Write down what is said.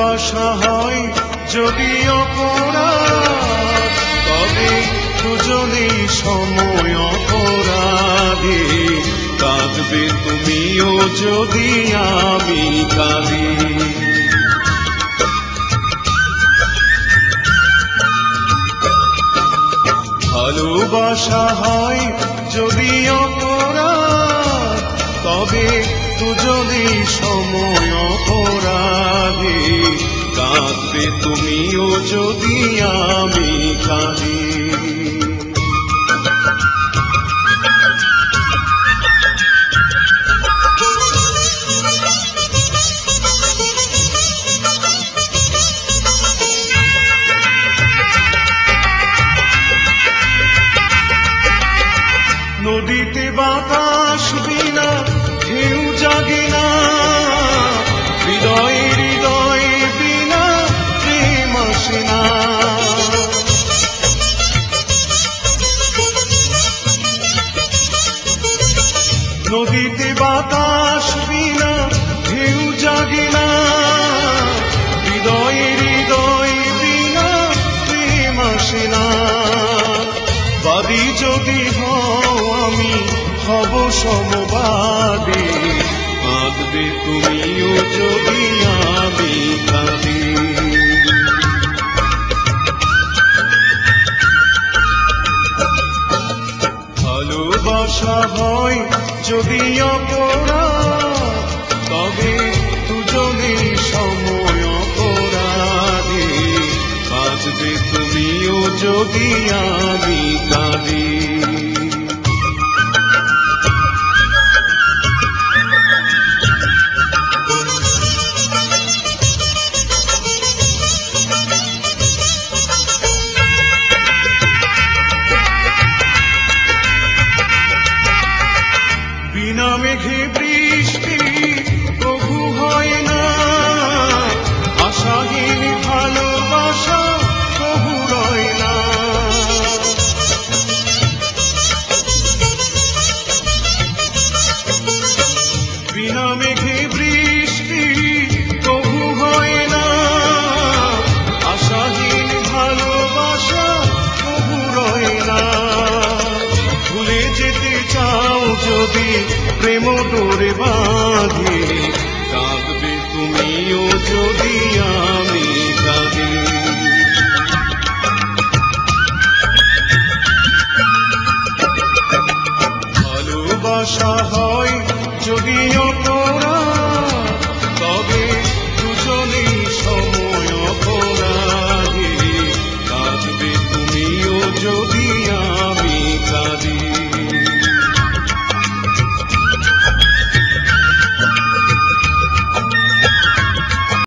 ভালোবাসা হয় যদি অপরাধ, তবে দুজনেই সময় অপরাধী। কাঁদবে তুমিও যদি আমি কাঁদি। ভালোবাসা হয় যদি অপরাধ, তবে দুজনেই সময় অপরাধী। কাঁদবে তুমিও যদি আমি কাঁদি। নদীতে বাতাস বিনা ঢেউ জাগে না, হৃদয়ে হৃদয়ে বিনা প্রেম আসে না। নদীতে বাতাস বিনা ঢেউ জাগে না, হৃদয়ে হৃদয়ে বিনা প্রেম আসে না। বাদী যদি হও আমি হব সমবাদী, কাঁদবে তুমিও যদি আমি কাঁদি। ভালোবাসা হয় যদি অপরাধ, তবে দুজনেই সময় অপরাধী। কাঁদবে তুমিও যদি আমি কাঁদি। বিনা মেঘে বৃষ্টি প্রভু হয় না, আশাহীন ভালোবাসা প্রভু রয় না। বিনা মেঘে বৃষ্টি প্রভু হয় না, আশাহীন ভালোবাসা প্রভু রয় না। ভুলে যেতে চাও যদি প্রেম ডোরে বাঁধে, কাঁদবে তুমিও যদি আমি কাঁদি। ভালোবাসা